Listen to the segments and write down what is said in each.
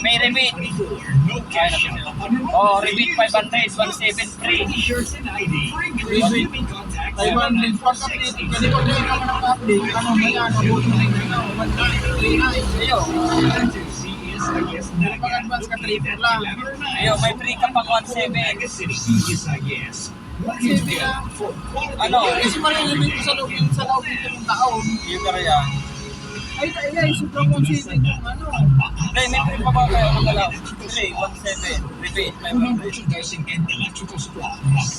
May rebate. Oh, rebate 500, 173. Taiwan din pag-update. Kasi pag hindi ka mag-update, ano na yan, nabuto na yun, 1.39. Ayo. Pag-advance ka 3 lang. Ayo, may free ka pang 1.7. Ano? Kasi marilimit ko sa loob ng taon. Yung kaya. Ay, sobrang 1.7 yung ano. Hindi, may free pa ba kayo ng galaw? 3, 1.7. Rebate 500.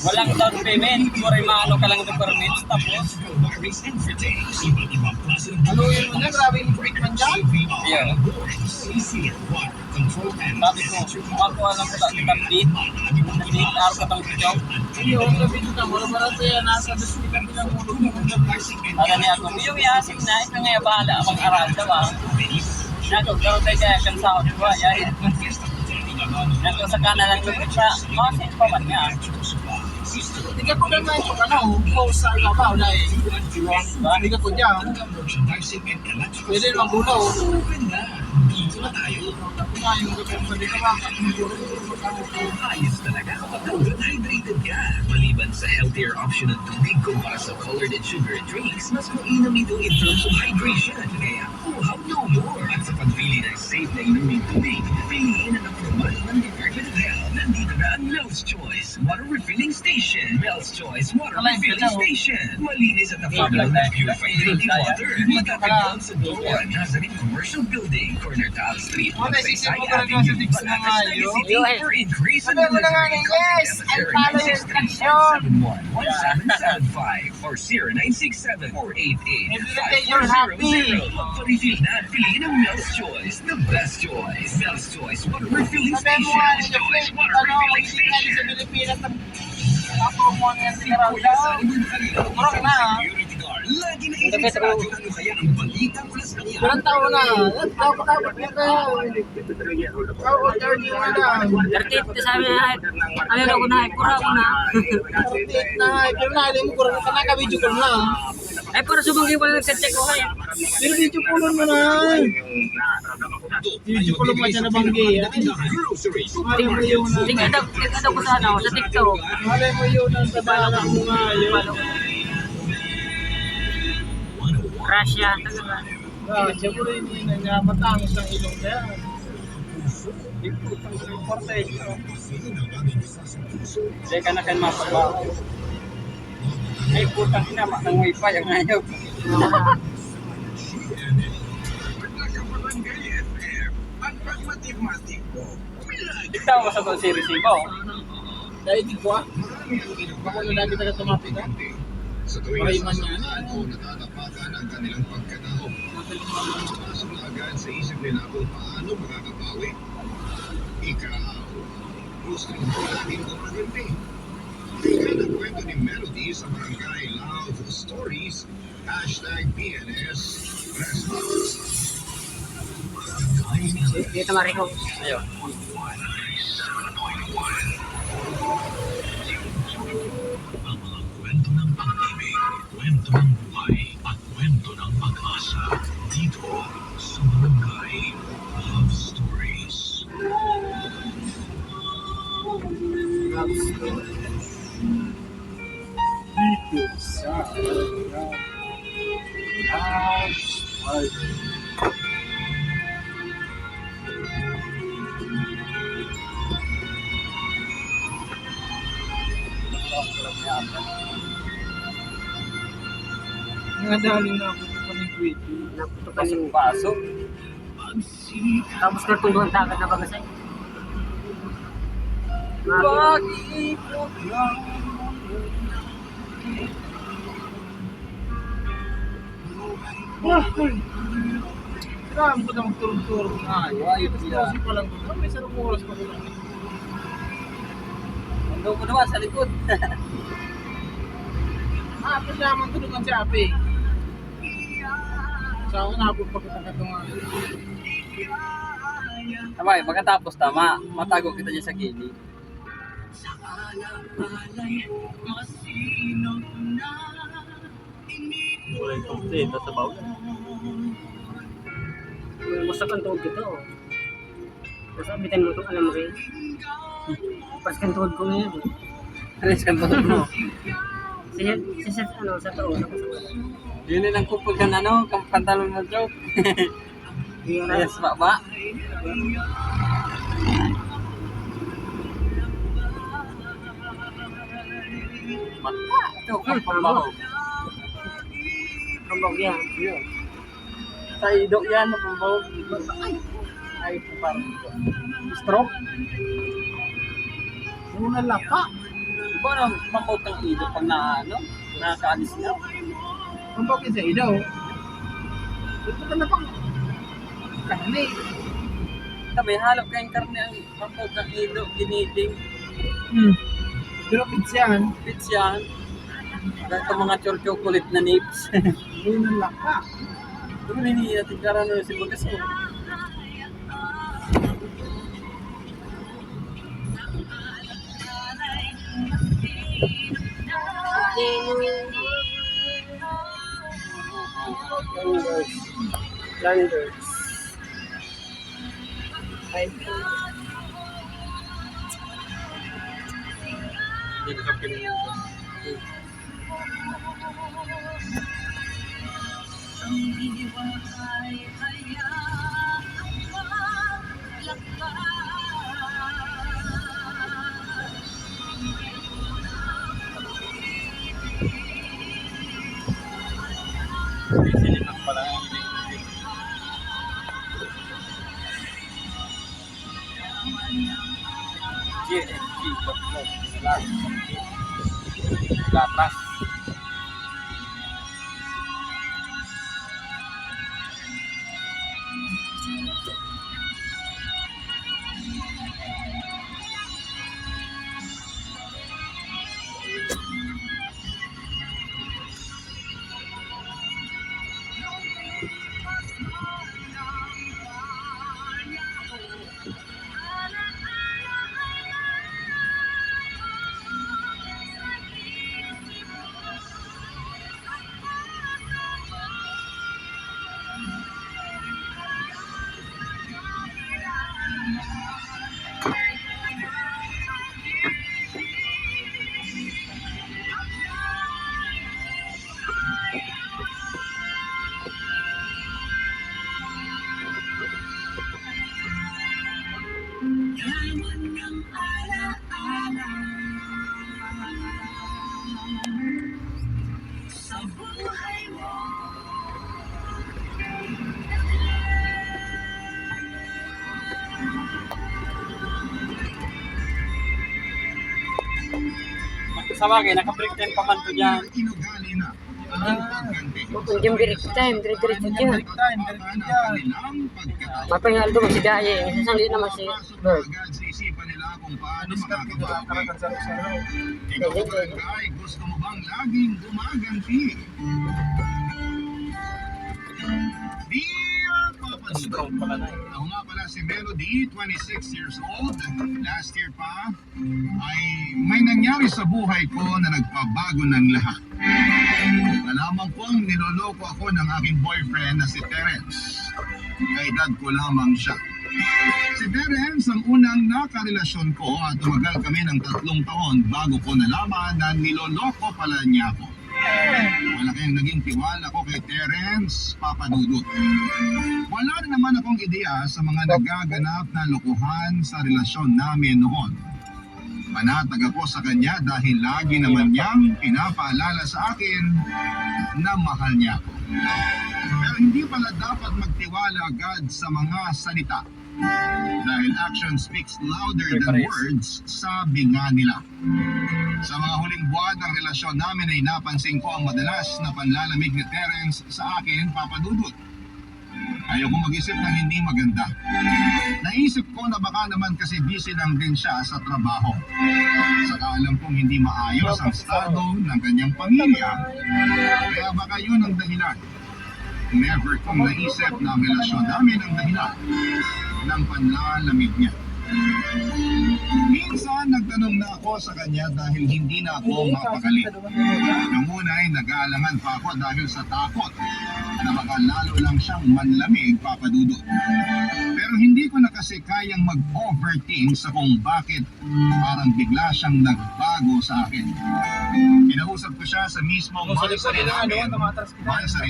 Walang down payment. Kung maano ka lang ng permits. Tapos, Ano yun mo na? Grabe yung treatment dyan. yeah. Tapos mo, makuha lang ko dati ng beat. Beat, araw ka tang job. Hindi, huwag na video na. Wala ba natin yan? Nasa desikan din ang mulog mo. Ada niya ako, yung yasig na, ito nga bahala mag-aral, diba? Nako, gawin tayo kaya kang sahod ko, yahin. Nako, sa kanan lang lupit sa, kasi pa man nga. Hindi ka ko naman yung ano, post sa ibabaw na eh. Hindi ka ko dyan. Pwede magulo. Tapos nga yung gagawin dito ba? Ayos talaga kapag hydrated ka. Maliban sa healthier option ng tubig kumpara sa colored and sugar drinks, mas mainam ito in terms of hydration. Kaya, how no more. At sa pagpili ng safe na inuming tubig, piliin ang approval ng Department of Health. Nandito na ang Mel's Choice Water Refilling Station. Mel's Choice Water Refilling Station. Malinis at affordable na purified drinking water. Matatagpuan sa Doan Nazarene Commercial Building, corner Taal Street, Magsaysay Avenue, Batangas, City for increase in Sabi mo na nga na, yes! I follow your instruction! 1775 or 0967-488-5000. You're happy! Magpa-refill na at piliin ang Mel's Choice, the best choice. Mel's Choice Water Refilling Sabi mo Station. nga na, Choice Water ano, Refilling hindi nga Station. sa Pilipinas na napromo na yan sinaraw daw. Kurang na ha. Lagi na isip sa radyo, ano kaya ang balitang mula sa kanya? Ilang taon na? Dapat na kaya. Order niyo na lang. 38, sabi na, ano ko na, kura ko na. 38 na. Pero na, mo kurang ka na, ka-video call na. Ay, para sumanggi pa lang nagka-check ko kaya. Pero video call mo na. Video call mo dyan na banggi. Malay mo yun. Tingnan daw ko sa ano, sa TikTok. Malay mo yun ang tabahan mo nga yun. Russia. Siyempre hindi na niya matangos ang ilong kaya. Hindi ka na kayo mapabaho. Ay, putang ina, ng wifi ang ngayon. Ikaw ka sa si Resibo. Dahil di ko ah. Baka na lagi taga tumapi ka. Sa tuwing Mariman nasa niya. ako natatapakan ang kanilang pagkatao. Pasok na agad sa isip nila kung paano makakabawi. Ikaw, gusto ko natin kumaganti. Tingnan ang kwento ni Melody sa Barangay Love Stories, #PNS Response. Dito Mariko. Ayun. Ang mga kwento ng pag-ibig, kwento ng buhay, at kwento ng pag-asa. Dito sa Barangay Love Stories. Dito sa Nadaling na ako pa ng kwento. Pasok-pasok. Tapos natulungan takad na bagasay. Pag-iipot lang. Kailangan ko na magturog-turog na. Ayos pa lang ko. May sarang oras pa ko lang. Mundo ko naman sa likod. Kasama tulungan si Ape. Sa ako nakapot pa kita katungan. Tama eh, pagkatapos tama, matago kita niya sa gilid. Wala yung sa bawal. Gusto kong tuhod ko to. Nasabitan mo itong alam mo rin. Pas kang tuhod ko ngayon. Alis kang tuhod mo. Siya ano, sa taon. Yun lang kupag kan ano, pantalon mo joke. Yes, ba? Mata, ito kang pambaho. Kambog yan. Sa idok yan, pambaho. Ay, parang Stroke? Yung nalapa. Diba nang pambaho kang idok pag na ano, nakaalis na? Ang bakit sa ilaw? Ito ka na pang karne. Sabi, halap kayong karne ang pambaho kang idok, giniting, Pero pits yan. pits yan. Ito mga chocolate na nips. Yung nalapa. Pero hindi natin karano si Bagas mo. Landers. Hindi ka pinili. Sinipan pala ang iniisip. GNG.com Latas. Sa bagay, naka-break time pa man to dyan. Inugali na ang pagganti. Kung yung break time, dire-diretso dyan. Time, diretso dyan. Kanilang pagkatao. Mapahingal doon si Daya. Sasali naman si Bird. Agad sa isipan nila kung paano Discard ko ang makakabawi. karakan sa Ikaw ba, barangay, gusto mo bang laging gumaganti? Dear Papa Strong pala na eh. Ako nga pala si Melody, 26 years old. Last year pa ay may nangyari sa buhay ko na nagpabago ng lahat. Nalaman kong niloloko ako ng aking boyfriend na si Terence. Kaedad ko lamang siya. Si Terence ang unang nakarelasyon ko at tumagal kami ng 3 taon bago ko nalaman na niloloko pala niya ako. Malaki ang naging tiwala ko kay Terence, Papa Dudut. Wala na naman akong ideya sa mga nagaganap na lokohan sa relasyon namin noon. Manatag ako sa kanya dahil lagi naman niyang pinapaalala sa akin na mahal niya ako. Pero hindi pala dapat magtiwala agad sa mga salita. Dahil action speaks louder than words, sabi nga nila. Sa mga huling buwan ng relasyon namin ay napansin ko ang madalas na panlalamig ni Terence sa akin, Papa Dudut. Ayoko mag-isip ng hindi maganda. Naisip ko na baka naman kasi busy lang din siya sa trabaho. Saka alam kong hindi maayos ang estado ng kanyang pamilya. Kaya baka yun ang dahilan. Never kong naisip na ang relasyon namin ang dahilan ng panlalamig niya. Minsan nagtanong na ako sa kanya dahil hindi na ako mapakali. Nung una ay nag-aalangan pa ako dahil sa takot na baka lalo lang siyang manlamig, Papa Dudut. Pero hindi ko na kasi kayang mag-overthink sa kung bakit parang bigla siyang nagbago sa akin. Kinausap ko siya sa mismong Kung sa likod, namin, tumatras kita. sa